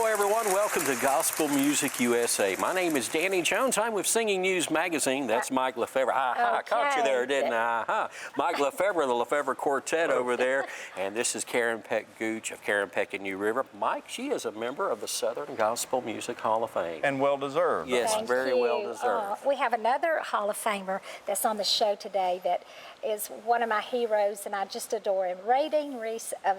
Hello, everyone. Welcome to Gospel Music USA. My name is Danny Jones. I'm with Singing News Magazine. That's Mike Lefebvre. I caught you there, didn't I? Mike Lefebvre, the Lefebvre Quartet over there. And this is Karen Peck Gooch of Karen Peck and New River. Mike, she is a member of the Southern Gospel Music Hall of Fame. And well-deserved. Yes, very well-deserved. We have another Hall of Famer that's on the show today that is one of my heroes, and I just adore him. Ray Dean Reese of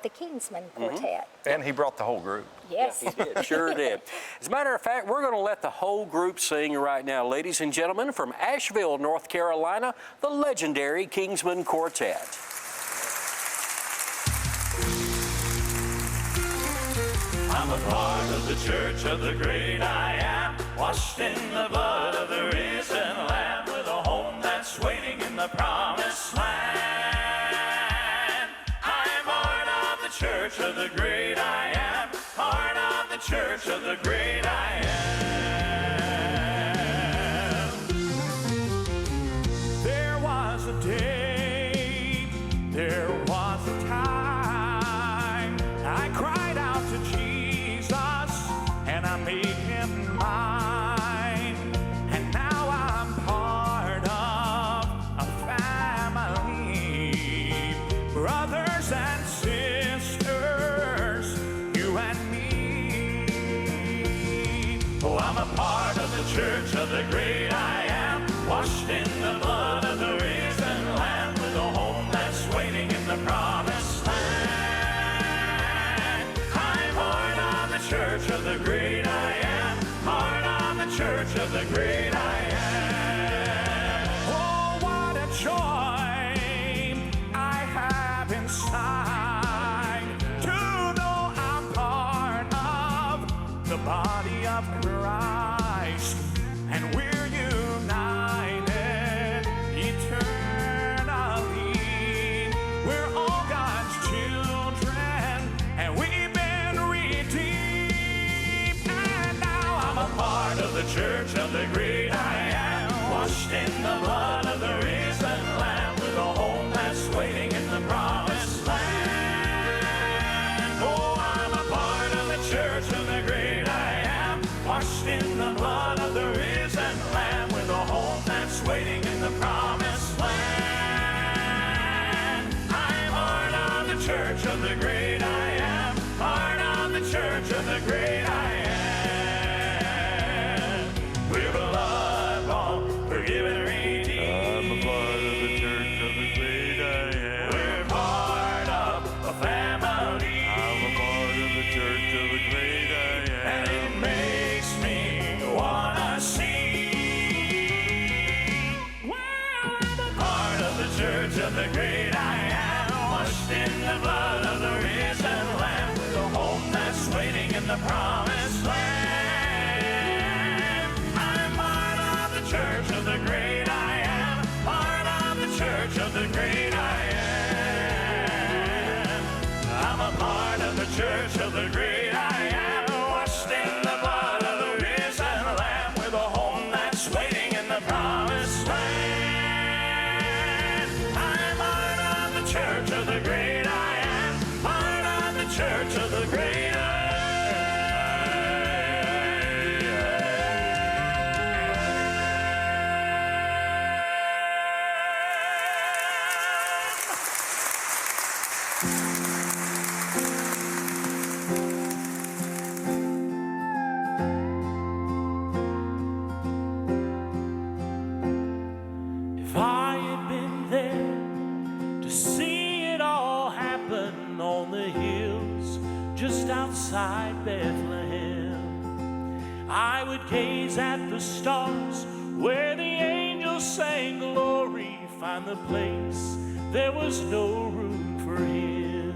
the Kingsmen quartet. And he brought the whole group. Yes. Yeah, he did. Sure did. As a matter of fact, we're going to let the whole group sing right now. Ladies and gentlemen, from Asheville, North Carolina, the legendary Kingsmen Quartet. I'm a part of the church of the great I am, washed in the blood of the risen Lamb, with a home that's waiting in the promised land. I'm part of the church of the great I am, part of the church of the great I am. There was a day, there was a time, I cried out to Jesus, and I made him mine. And now I'm part of a family, brothers and sisters, you and me. Oh, I'm a part of the church of the great I am, washed in the blood of the risen Lamb, with a home that's waiting in the promised land. I'm part of the church of the great I am, part of the church of the great I am. Oh, what a joy I have inside to know I'm part of the body of Christ, and we're united eternally. We're all God's children, and we've been redeemed. And now I'm a part of the church of the great I am, washed in the blood of the risen Lamb, with a home that's waiting in the promised land. Oh, I'm a part of the church of the great I am, washed in the blood of the risen Lamb, with a home that's waiting in the promised land. I'm part of the church of the great I am, part of the church of the great I am. We're blood bought, forgiven, redeemed. I'm a part of the church of the great I am. We're part of a family. I'm a part of the church of the great I am. And it makes me wanna sing. Well, I'm a part of the church of the great I am, washed in the blood of the risen Lamb, with a home that's waiting in the promised land. I'm part of the church of the great I am, part of the church of the great I am. I'm a part of the church of the great I am, washed in the blood of the risen Lamb, with a home that's waiting in the promised land. I'm part of the church of the great I am, part of the church of the great I am. If I had been there to see it all happen on the hills just outside Bethlehem, I would gaze at the stars where the angels sang glory, find the place there was no room for him.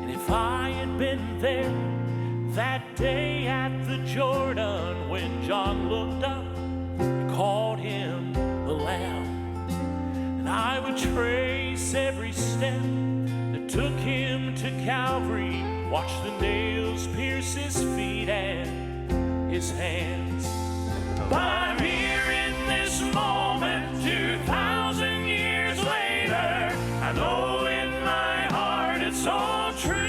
And if I had been there that day at the Jordan when John looked up and called him the Lamb, and I would trace every step that took him to Calvary, watch the nails pierce his feet and his hands. But I'm here in this moment 2,000 years later. I know in my heart it's all true.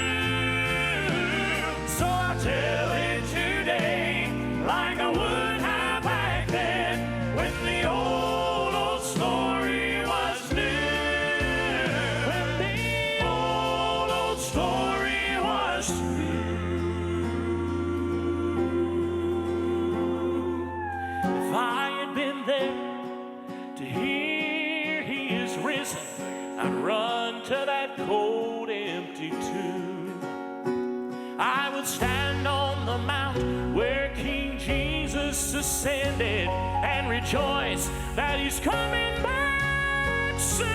would stand on the mount where King Jesus ascended and rejoice that he's coming back soon.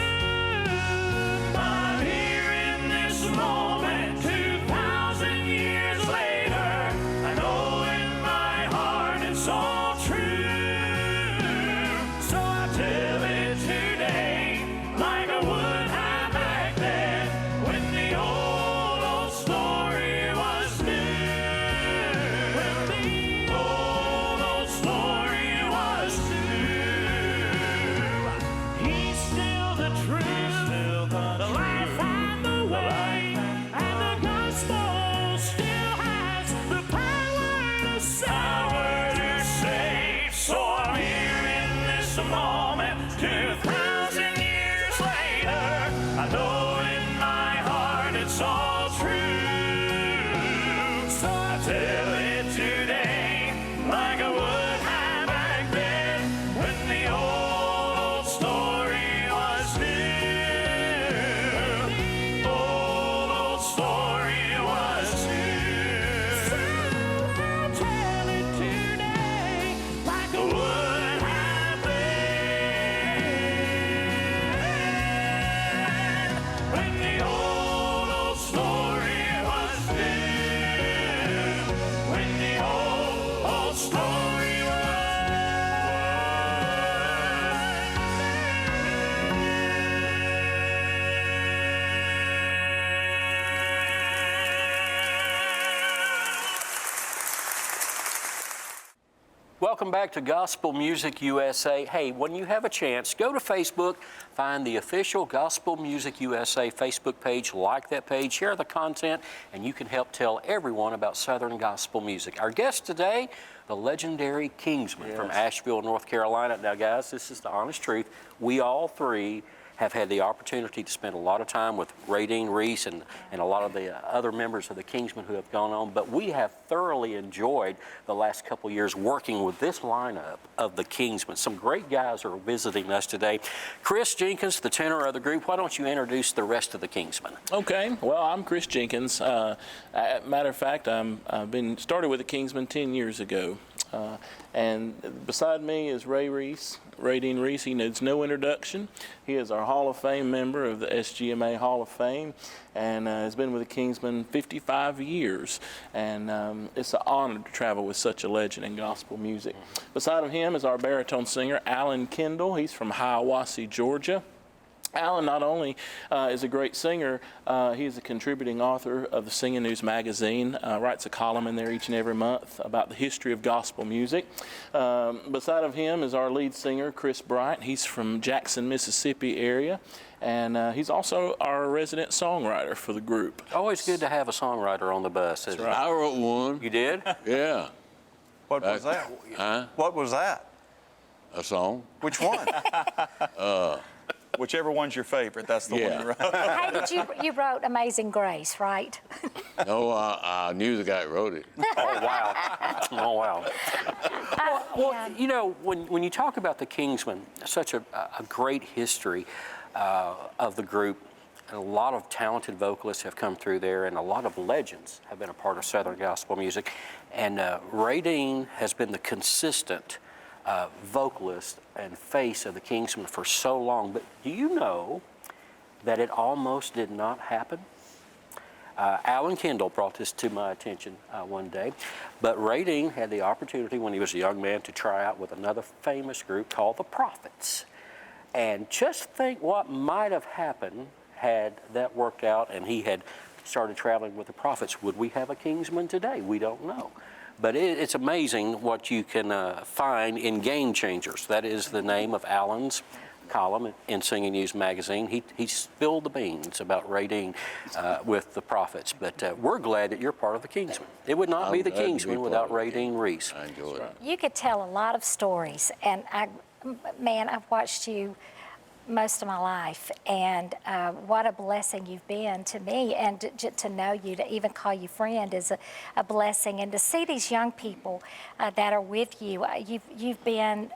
I'm here in this moment, 2,000 years later. I know in my heart it's all true. So I tell it today like I would have back then when the old story was new. When the old story was new. He's still the truth, the life and the way, and the gospel still has the power to save. So I'm here in this moment, 2,000 years later. I know in my heart it's all true. So I tell it today like I would have back then when the old story was new. The old story was new. So I tell it today like I would have been when the old story was new. When the old story was Welcome back to Gospel Music USA. Hey, when you have a chance, go to Facebook, find the official Gospel Music USA Facebook page, like that page, share the content, and you can help tell everyone about Southern gospel music. Our guest today, the legendary Kingsmen from Asheville, North Carolina. Now, guys, this is the honest truth. We all three have had the opportunity to spend a lot of time with Radine Reese and a lot of the other members of the Kingsmen who have gone on, but we have thoroughly enjoyed the last couple years working with this lineup of the Kingsmen. Some great guys are visiting us today. Chris Jenkins, the tenor of the group, why don't you introduce the rest of the Kingsmen? Okay, well, I'm Chris Jenkins. Matter of fact, I've been started with the Kingsmen 10 years ago. And beside me is Radine Reese. He needs no introduction. He is our Hall of Fame member of the SGMA Hall of Fame and has been with the Kingsmen 55 years. And it's an honor to travel with such a legend in gospel music. Beside of him is our baritone singer, Alan Kendall. He's from Hiawassee, Georgia. Alan not only is a great singer, he is a contributing author of the Singing News magazine, writes a column in there each and every month about the history of gospel music. Beside of him is our lead singer, Chris Bright. He's from Jackson, Mississippi area, and he's also our resident songwriter for the group. Always good to have a songwriter on the bus, isn't it? I wrote one. You did? Yeah. What was that? Huh? What was that? A song? Which one? Whichever one's your favorite, that's the one you wrote. Hey, you wrote Amazing Grace, right? No, I knew the guy who wrote it. Oh, wow. Oh, wow. Well, Yeah. you know, when you talk about the Kingsmen, such a great history of the group, and a lot of talented vocalists have come through there, and a lot of legends have been a part of Southern gospel music. And Radine has been the consistent vocalist and face of the Kingsmen for so long. But do you know that it almost did not happen? Alan Kendall brought this to my attention one day, but Radine had the opportunity when he was a young man to try out with another famous group called the Prophets. And just think what might have happened had that worked out and he had started traveling with the Prophets. Would we have a Kingsman today? We don't know. But it's amazing what you can find in Game Changers. That is the name of Alan's column in Singing News magazine. He spilled the beans about Radine with the Prophets. But we're glad that you're part of the Kingsmen. It would not be the Kingsmen without Radine Reese. I enjoyed it. You could tell a lot of stories, and I've watched you most of my life, and what a blessing you've been to me, and to know you, to even call you friend is a blessing, and to see these young people that are with you. You've been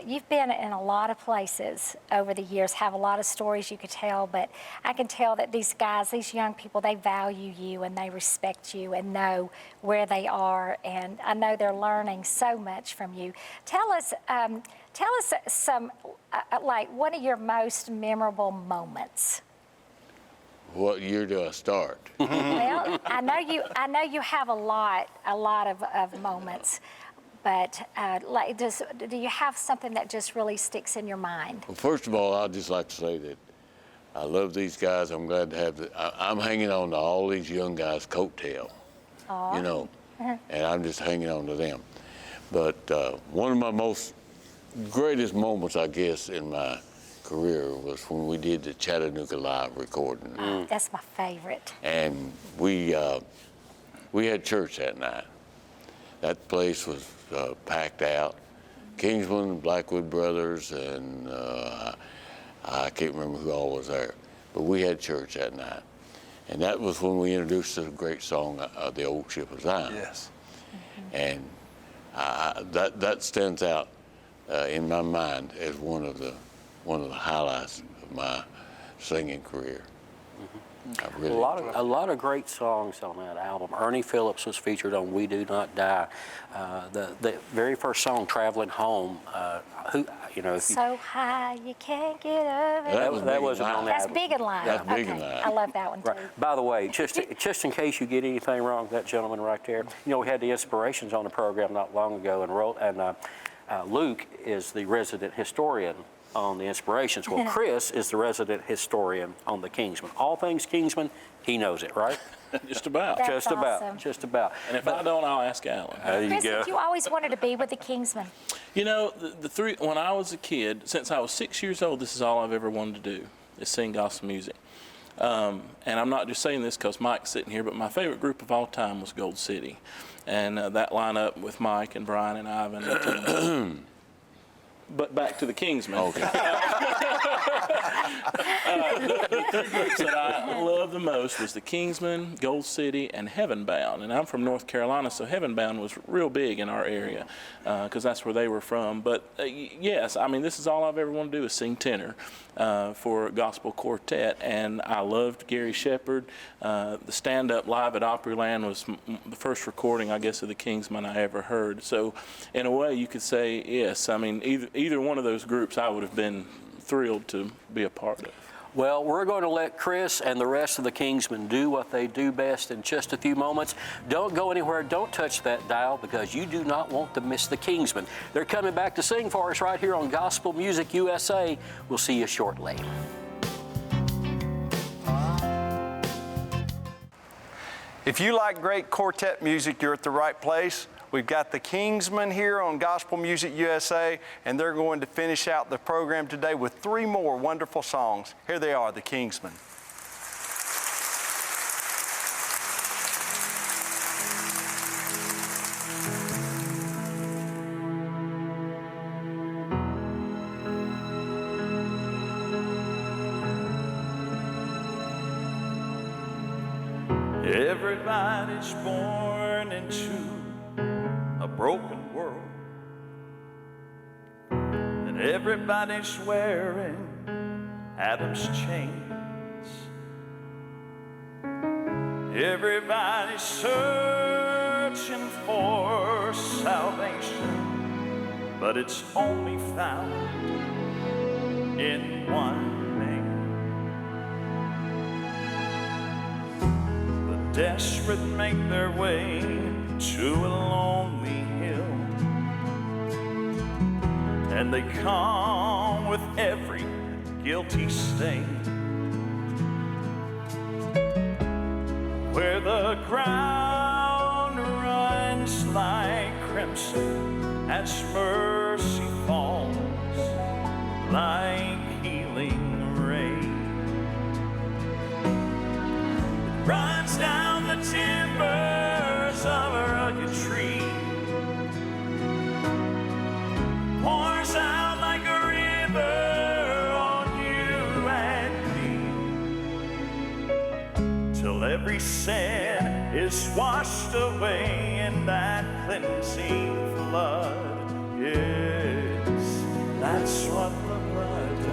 you've been in a lot of places over the years, have a lot of stories you could tell, but I can tell that these guys, these young people, they value you and they respect you and know where they are, and I know they're learning so much from you. Tell us some, like, one of your most memorable moments. What year do I start? Well, I know you have a lot of moments, but like, do you have something that just really sticks in your mind? Well, first of all, I'd just like to say that I love these guys. I'm glad to have I'm hanging on to all these young guys' coattail, you know, and I'm just hanging on to them. But one of my greatest moments, I guess, in my career was when we did the Chattanooga Live recording. That's my favorite. And we had church that night. That place was packed out. Kingsmen, Blackwood Brothers, and I can't remember who all was there. But we had church that night. And that was when we introduced the great song, The Old Ship of Zion. Yes. And that stands out in my mind as one of the highlights of my singing career. I really A lot of great songs on that album. Ernie Phillips was featured on We Do Not Die. The very first song, Traveling Home, So high you can't get over it. that wasn't on that That's album. Big and Live. That's Big and Okay. Live. I love that one too. Right. By the way, just in case you get anything wrong, that gentleman right there, you know, we had the Inspirations on the program not long ago, and Luke is the resident historian on the Inspirations. Well, Chris is the resident historian on the Kingsmen. All things Kingsmen, he knows it, right? Just about. That's just about. awesome. Just about. And if I don't, I'll ask Alan. There you Chris, go. you always wanted to be with the Kingsmen. You know, when I was a kid, since I was 6 years old, this is all I've ever wanted to do, is sing gospel music. And I'm not just saying this because Mike's sitting here, but my favorite group of all time was Gold City. And that lineup with Mike and Brian and Ivan. But back to the Kingsmen. Okay. The three groups that I loved the most was the Kingsmen, Gold City, and Heaven Bound. And I'm from North Carolina, so Heaven Bound was real big in our area because that's where they were from. But yes, I mean, this is all I've ever wanted to do is sing tenor for gospel quartet. And I loved Gary Shepard. The stand-up live at Opryland was the first recording, I guess, of the Kingsmen I ever heard. So in a way, you could say yes. I mean, either one of those groups I would have been thrilled to be a part of. Well, we're going to let Chris and the rest of the Kingsmen do what they do best in just a few moments. Don't go anywhere. Don't touch that dial because you do not want to miss the Kingsmen. They're coming back to sing for us right here on Gospel Music USA. We'll see you shortly. If you like great quartet music, you're at the right place. We've got the Kingsmen here on Gospel Music USA, and they're going to finish out the program today with 3 more wonderful songs. Here they are, the Kingsmen. Everybody's born into a broken world, and everybody's wearing Adam's chains. Everybody's searching for salvation, but it's only found in one name. The desperate make their way to a lonely hill, and they come with every guilty stain, where the ground runs like crimson as mercy falls like healing rain. It runs down the timbers of a rugged tree, pours out like a river on you and me, till every sin is washed away in that cleansing flood. Yes, That's what the blood does.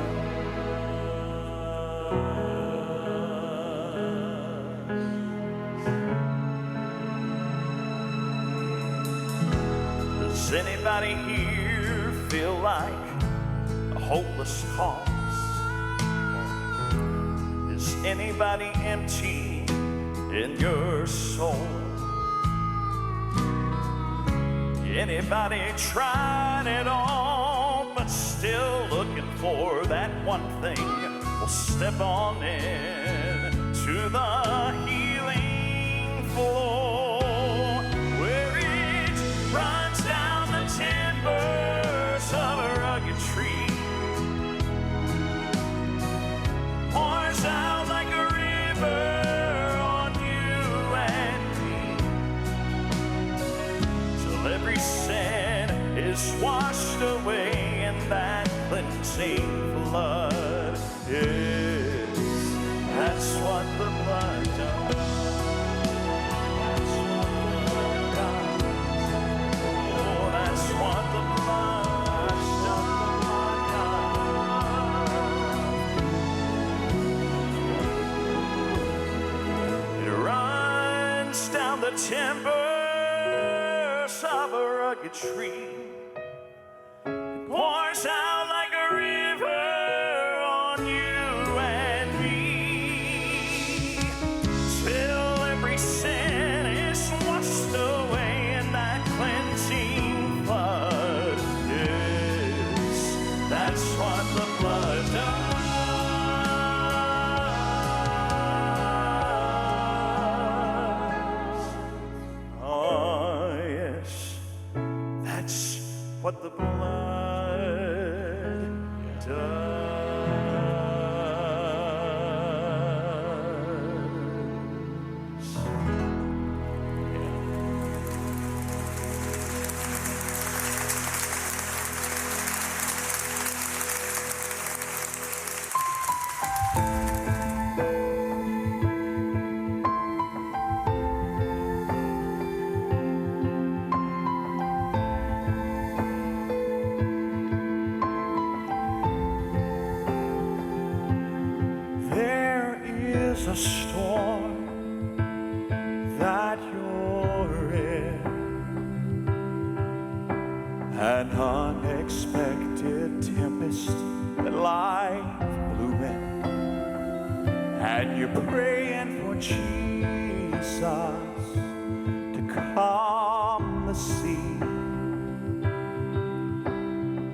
Does anybody here feel like a hopeless cause? Is anybody empty in your soul? Anybody tried it all but still looking for that one thing? Well, step on in to the healing flow, where it runs down the timbers of a rugged tree, pours out like a river on you and me, till every sin is washed away in that cleansing flood. Yes, that's what the blood does. That's what the blood does. Oh, that's what the blood does. It runs down the timbers of a rugged tree, pours out like a river on you and me, till every sin is washed away in that cleansing flood. Yes, that's what the blood does. Oh, yes, that's what the blood does. There is a storm that you're in, an unexpected tempest that life blew in, and you're praying for Jesus to calm the sea.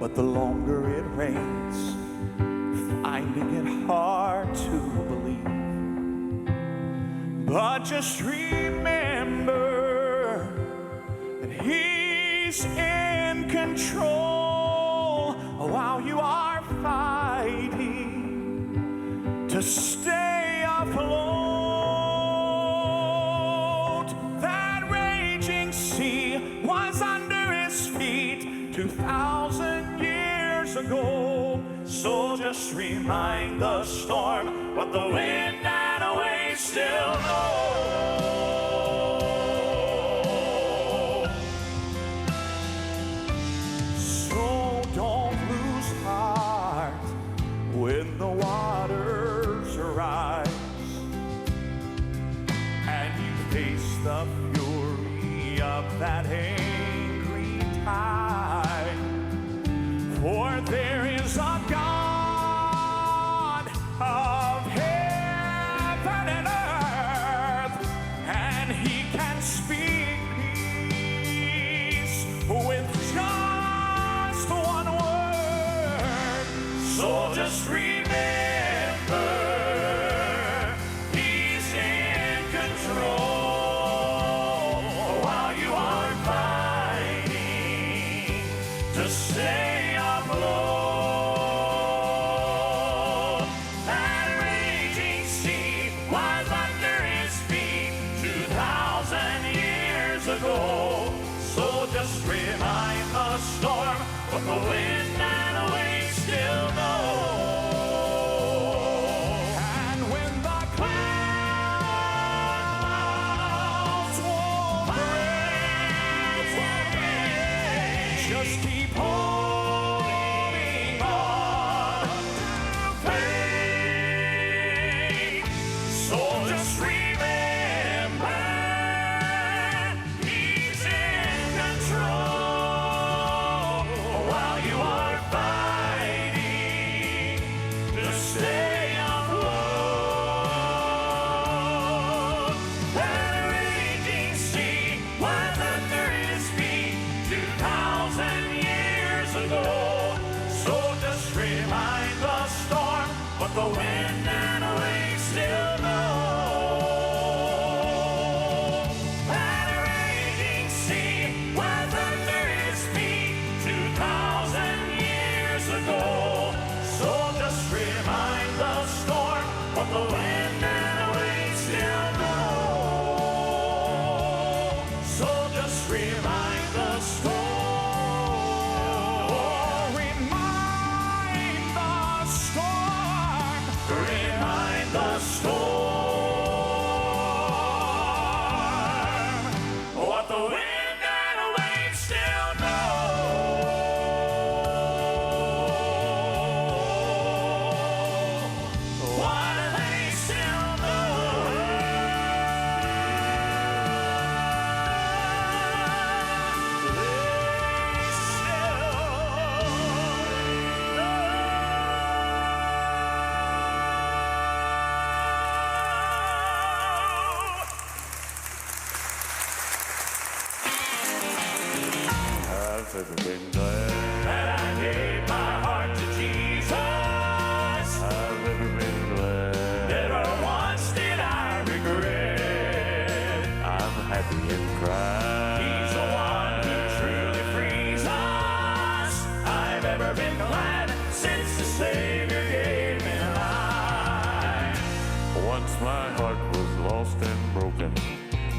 But the longer it rains, finding it hard to believe. But just remember that He's in control while you are fighting to stay afloat. That raging sea was under His feet 2,000 years ago. So just remind the storm what the wind and the waves still know. So don't lose heart when the waters rise and you face the fury of that angry tide. For there is a God of heaven and earth, and He can speak peace with just one word. So just remember, He's in control while you are fighting to stay afloat. That raging sea was under His feet 2,000 years ago. So just remind the storm what the wind and the waves still know. And when the clouds will break, just keep holding remind the storm. Remind the storm. Remind the storm. What the wind and the waves still know. What do they still know? I've never been glad. That I gave my heart to Jesus. I've never been glad. Never once did I regret. I'm happy in Christ. He's the one who truly frees us. I've ever been glad since the Savior gave me life. Once my heart was lost and broken,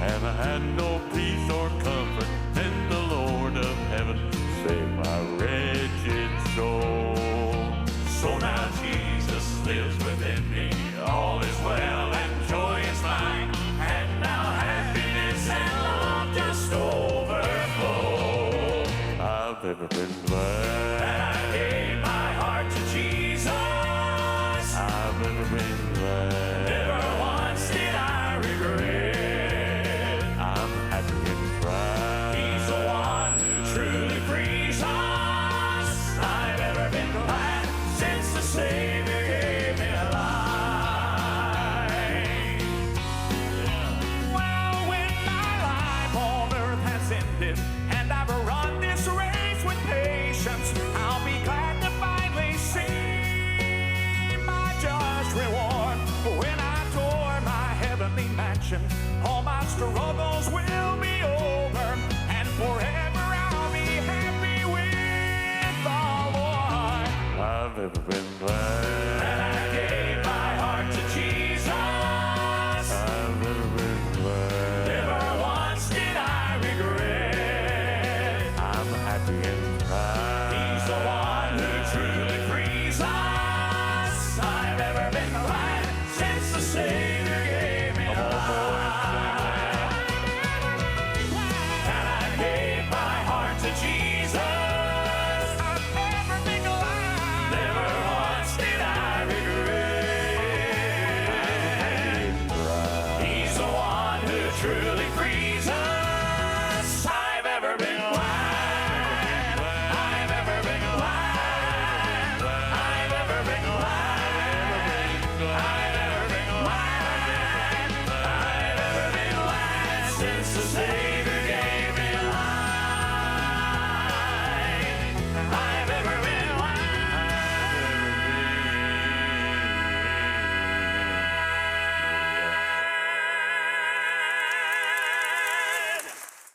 and I had no peace or comfort. Then the Lord of heaven saved my wretched soul. So now Jesus lives within me. All is well and joy is mine. And now happiness and love just overflow. I've never been glad. That I gave my heart to Jesus. I've never been glad. Never once did I regret. I'm happy in Christ. He's the one who truly frees us. I've ever been glad since the Savior gave me life. Well, when my life on earth has ended and I've run this race with patience, I'll be glad to finally see my just reward. When I adore my heavenly mansion, all my struggles will be over, and forever I'll be happy with the Lord. I've never been glad.